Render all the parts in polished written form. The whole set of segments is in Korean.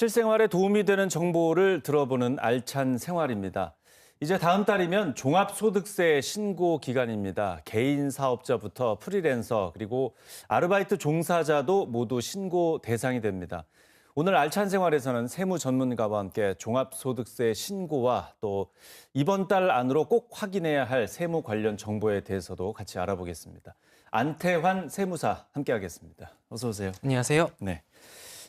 실생활에 도움이 되는 정보를 들어보는 알찬 생활입니다. 이제 다음 달이면 종합소득세 신고 기간입니다. 개인 사업자부터 프리랜서 그리고 아르바이트 종사자도 모두 신고 대상이 됩니다. 오늘 알찬 생활에서는 세무 전문가와 함께 종합소득세 신고와 또 이번 달 안으로 꼭 확인해야 할 세무 관련 정보에 대해서도 같이 알아보겠습니다. 안태환 세무사 함께하겠습니다. 어서 오세요. 안녕하세요. 네.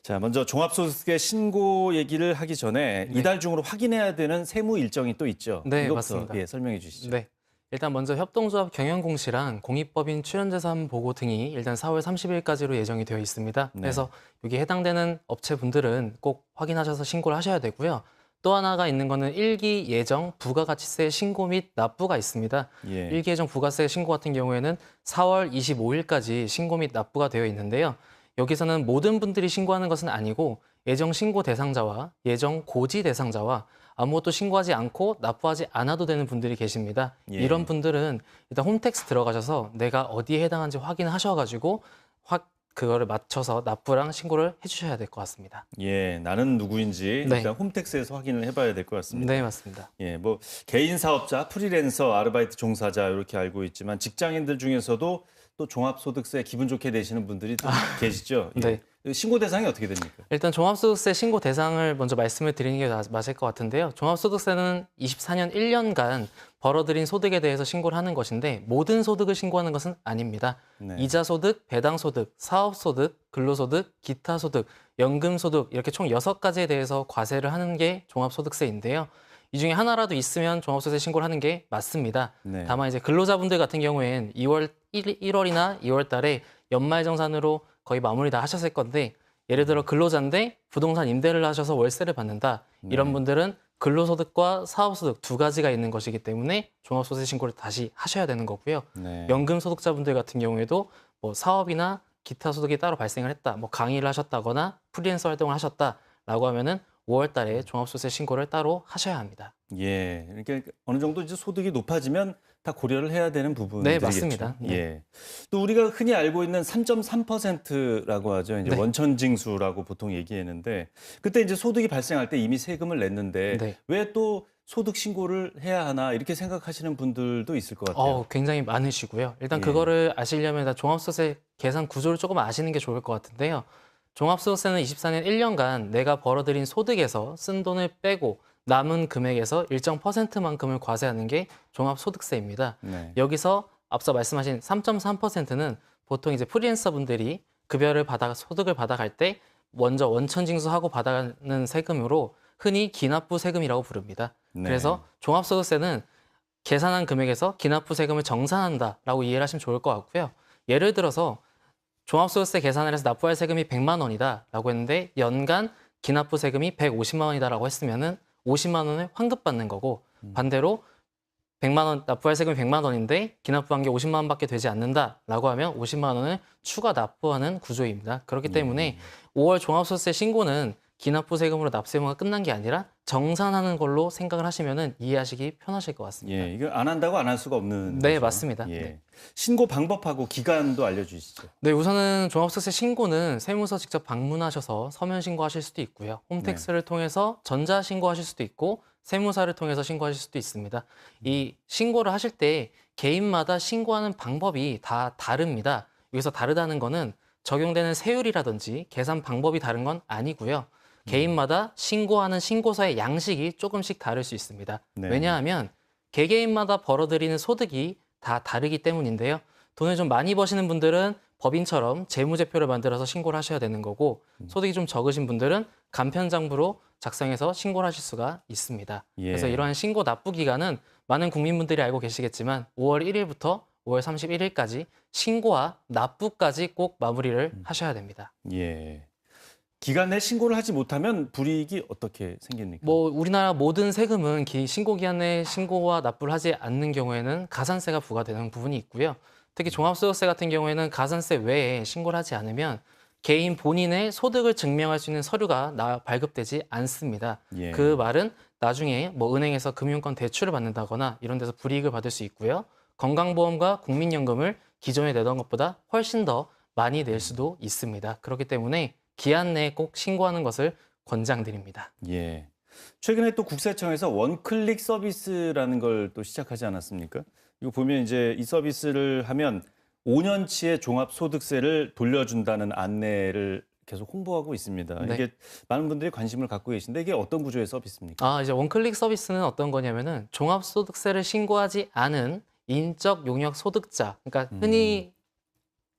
자, 먼저 종합소득세 신고 얘기를 하기 전에 네. 이달 중으로 확인해야 되는 세무 일정이 또 있죠. 네, 이것부터 맞습니다. 설명해 주시죠. 네. 일단 먼저 협동조합 경영공시랑 공익법인 출연재산 보고 등이 일단 4월 30일까지로 예정이 되어 있습니다. 네. 그래서 여기 해당되는 업체분들은 꼭 확인하셔서 신고를 하셔야 되고요. 또 하나가 있는 거는 일기 예정 부가가치세 신고 및 납부가 있습니다. 예. 일기 예정 부가세 신고 같은 경우에는 4월 25일까지 신고 및 납부가 되어 있는데요. 여기서는 모든 분들이 신고하는 것은 아니고 예정 신고 대상자와 예정 고지 대상자와 아무것도 신고하지 않고 납부하지 않아도 되는 분들이 계십니다. 예. 이런 분들은 일단 홈택스 들어가셔서 내가 어디에 해당하는지 확인하셔가지고 그거를 맞춰서 납부랑 신고를 해주셔야 될 것 같습니다. 예, 나는 누구인지 네. 일단 홈택스에서 확인을 해봐야 될 것 같습니다. 네, 맞습니다. 예, 뭐 개인 사업자, 프리랜서, 아르바이트 종사자 이렇게 알고 있지만 직장인들 중에서도 또 종합소득세 기분 좋게 내시는 분들이 또 계시죠. 예. 네. 신고 대상이 어떻게 됩니까? 일단 종합소득세 신고 대상을 먼저 말씀을 드리는 게 맞을 것 같은데요. 종합소득세는 24년 1년간 벌어들인 소득에 대해서 신고를 하는 것인데 모든 소득을 신고하는 것은 아닙니다. 네. 이자소득, 배당소득, 사업소득, 근로소득, 기타소득, 연금소득 이렇게 총 6가지에 대해서 과세를 하는 게 종합소득세인데요. 이 중에 하나라도 있으면 종합소득세 신고를 하는 게 맞습니다. 네. 다만 이제 근로자분들 같은 경우엔 1월이나 2월 달에 연말정산으로 거의 마무리 다 하셨을 건데 예를 들어 근로자인데 부동산 임대를 하셔서 월세를 받는다. 이런 분들은 근로소득과 사업소득 두 가지가 있는 것이기 때문에 종합소득세 신고를 다시 하셔야 되는 거고요. 네. 연금 소득자분들 같은 경우에도 뭐 사업이나 기타 소득이 따로 발생을 했다. 뭐 강의를 하셨다거나 프리랜서 활동을 하셨다라고 하면은 5월 달에 종합소득세 신고를 따로 하셔야 합니다. 예, 그러니까 어느 정도 이제 소득이 높아지면 다 고려를 해야 되는 부분들이겠죠. 네, 맞습니다. 네. 예. 또 우리가 흔히 알고 있는 3.3%라고 하죠. 이제 네. 원천징수라고 보통 얘기했는데 그때 이제 소득이 발생할 때 이미 세금을 냈는데 네. 왜 또 소득 신고를 해야 하나 이렇게 생각하시는 분들도 있을 것 같아요. 굉장히 많으시고요. 일단 예. 그거를 아시려면 다 종합소득세 계산 구조를 조금 아시는 게 좋을 것 같은데요. 종합소득세는 24년 1년간 내가 벌어들인 소득에서 쓴 돈을 빼고 남은 금액에서 일정 퍼센트만큼을 과세하는 게 종합소득세입니다. 네. 여기서 앞서 말씀하신 3.3%는 보통 이제 프리랜서 분들이 급여를 소득을 받아갈 때 먼저 원천징수하고 받아가는 세금으로 흔히 기납부 세금이라고 부릅니다. 네. 그래서 종합소득세는 계산한 금액에서 기납부 세금을 정산한다라고 이해를 하시면 좋을 것 같고요. 예를 들어서 종합소득세 계산을 해서 납부할 세금이 100만 원이다라고 했는데 연간 기납부 세금이 150만 원이다라고 했으면은 50만 원을 환급받는 거고 반대로 100만 원 납부할 세금이 100만 원인데 기납부한 게 50만 원밖에 되지 않는다라고 하면 50만 원을 추가 납부하는 구조입니다. 그렇기 때문에 5월 종합소득세 신고는 기납부 세금으로 납세의무가 끝난 게 아니라 정산하는 걸로 생각을 하시면은 이해하시기 편하실 것 같습니다. 예, 이거 안 한다고 안 할 수가 없는 네, 거죠. 맞습니다. 예. 네. 신고 방법하고 기간도 알려주시죠. 네, 우선은 종합소득세 신고는 세무서 직접 방문하셔서 서면 신고하실 수도 있고요. 홈택스를 통해서 전자 신고하실 수도 있고 세무사를 통해서 신고하실 수도 있습니다. 이 신고를 하실 때 개인마다 신고하는 방법이 다 다릅니다. 여기서 다르다는 거는 적용되는 세율이라든지 계산 방법이 다른 건 아니고요. 개인마다 신고하는 신고서의 양식이 조금씩 다를 수 있습니다. 네. 왜냐하면 개개인마다 벌어들이는 소득이 다 다르기 때문인데요. 돈을 좀 많이 버시는 분들은 법인처럼 재무제표를 만들어서 신고를 하셔야 되는 거고 소득이 좀 적으신 분들은 간편장부로 작성해서 신고를 하실 수가 있습니다. 예. 그래서 이러한 신고 납부 기간은 많은 국민분들이 알고 계시겠지만 5월 1일부터 5월 31일까지 신고와 납부까지 꼭 마무리를 하셔야 됩니다. 예. 기간 내 신고를 하지 못하면 불이익이 어떻게 생깁니까? 뭐 우리나라 모든 세금은 신고 기한 내에 신고와 납부를 하지 않는 경우에는 가산세가 부과되는 부분이 있고요. 특히 종합소득세 같은 경우에는 가산세 외에 신고를 하지 않으면 개인 본인의 소득을 증명할 수 있는 서류가 발급되지 않습니다. 예. 그 말은 나중에 뭐 은행에서 금융권 대출을 받는다거나 이런 데서 불이익을 받을 수 있고요. 건강보험과 국민연금을 기존에 내던 것보다 훨씬 더 많이 낼 수도 있습니다. 그렇기 때문에 기한 내에 꼭 신고하는 것을 권장드립니다. 예. 최근에 또 국세청에서 원클릭 서비스라는 걸 또 시작하지 않았습니까? 이거 보면 이제 이 서비스를 하면 5년치의 종합소득세를 돌려준다는 안내를 계속 홍보하고 있습니다. 네. 이게 많은 분들이 관심을 갖고 계신데 이게 어떤 구조의 서비스입니까? 이제 원클릭 서비스는 어떤 거냐면은 종합소득세를 신고하지 않은 인적 용역 소득자, 그러니까 흔히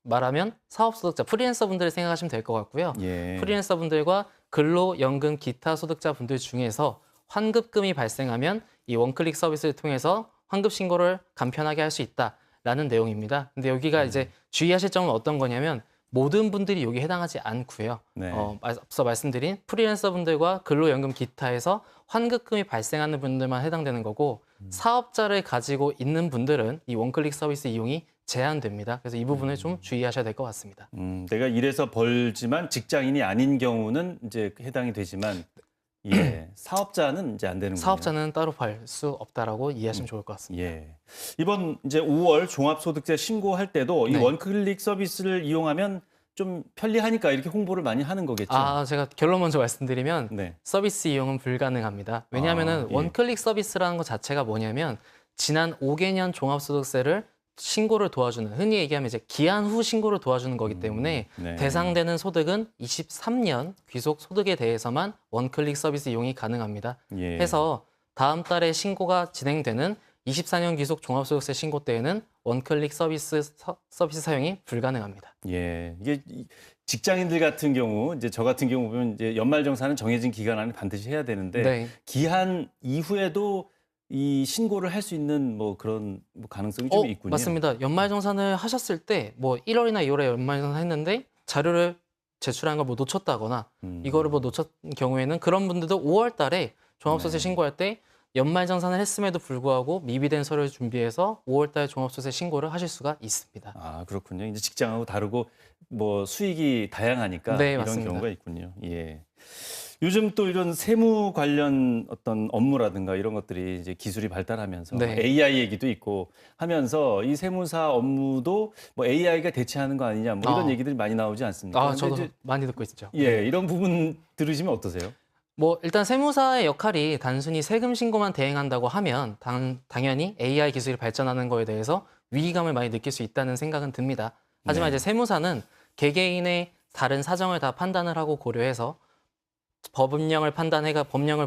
말하면 사업소득자, 프리랜서 분들을 생각하시면 될 것 같고요. 예. 프리랜서 분들과 근로연금 기타 소득자 분들 중에서 환급금이 발생하면 이 원클릭 서비스를 통해서 환급 신고를 간편하게 할 수 있다라는 내용입니다. 근데 여기가 이제 주의하실 점은 어떤 거냐면 모든 분들이 여기 해당하지 않고요. 네. 앞서 말씀드린 프리랜서 분들과 근로연금 기타에서 환급금이 발생하는 분들만 해당되는 거고 사업자를 가지고 있는 분들은 이 원클릭 서비스 이용이 제한됩니다. 그래서 이 부분을 좀 주의하셔야 될 것 같습니다. 내가 일해서 벌지만 직장인이 아닌 경우는 이제 해당이 되지만 예, 사업자는 이제 안 되는군요. 사업자는 따로 벌 수 없다라고 이해하시면 좋을 것 같습니다. 예. 이번 이제 5월 종합소득세 신고할 때도 이 네. 원클릭 서비스를 이용하면 좀 편리하니까 이렇게 홍보를 많이 하는 거겠죠. 제가 결론 먼저 말씀드리면 네. 서비스 이용은 불가능합니다. 왜냐하면 예. 원클릭 서비스라는 것 자체가 뭐냐면 지난 5개년 종합소득세를 신고를 도와주는, 흔히 얘기하면 이제 기한 후 신고를 도와주는 거기 때문에 네. 대상되는 소득은 23년 귀속 소득에 대해서만 원클릭 서비스 이용이 가능합니다. 예. 해서 다음 달에 신고가 진행되는 24년 귀속 종합소득세 신고 때에는 원클릭 서비스 사용이 불가능합니다. 예. 이게 직장인들 같은 경우 이제 저 같은 경우 보면 이제 연말정산은 정해진 기간 안에 반드시 해야 되는데 네. 기한 이후에도 이 신고를 할 수 있는 뭐 그런 뭐 가능성이 좀 있군요. 맞습니다. 연말정산을 하셨을 때 뭐 1월이나 2월에 연말정산 했는데 자료를 제출한 걸 뭐 놓쳤다거나 이거를 뭐 놓쳤 경우에는 그런 분들도 5월 달에 종합소득세 네. 신고할 때 연말정산을 했음에도 불구하고 미비된 서류를 준비해서 5월 달 종합소득세 신고를 하실 수가 있습니다. 아, 그렇군요. 이제 직장하고 다르고 뭐 수익이 다양하니까 네, 이런 맞습니다. 경우가 있군요. 예. 요즘 또 이런 세무 관련 어떤 업무라든가 이런 것들이 이제 기술이 발달하면서 네. AI 얘기도 있고 하면서 이 세무사 업무도 뭐 AI가 대체하는 거 아니냐 뭐 이런 얘기들이 많이 나오지 않습니까? 근데 저도 이제 많이 듣고 있죠. 예, 이런 부분 들으시면 어떠세요? 뭐 일단 세무사의 역할이 단순히 세금 신고만 대행한다고 하면 당연히 AI 기술이 발전하는 거에 대해서 위기감을 많이 느낄 수 있다는 생각은 듭니다. 하지만 네. 이제 세무사는 개개인의 다른 사정을 다 판단을 하고 고려해서 법령을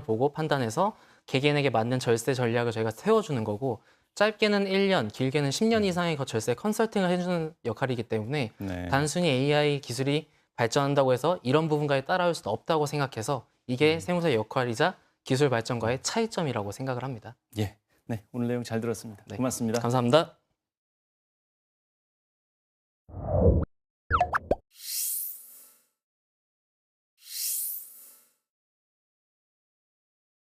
보고 판단해서 개개인에게 맞는 절세 전략을 저희가 세워주는 거고 짧게는 1년, 길게는 10년 이상의 절세 컨설팅을 해주는 역할이기 때문에 네. 단순히 AI 기술이 발전한다고 해서 이런 부분까지 따라올 수는 없다고 생각해서 이게 세무사의 역할이자 기술 발전과의 차이점이라고 생각을 합니다. 예. 네, 오늘 내용 잘 들었습니다. 네. 고맙습니다. 감사합니다.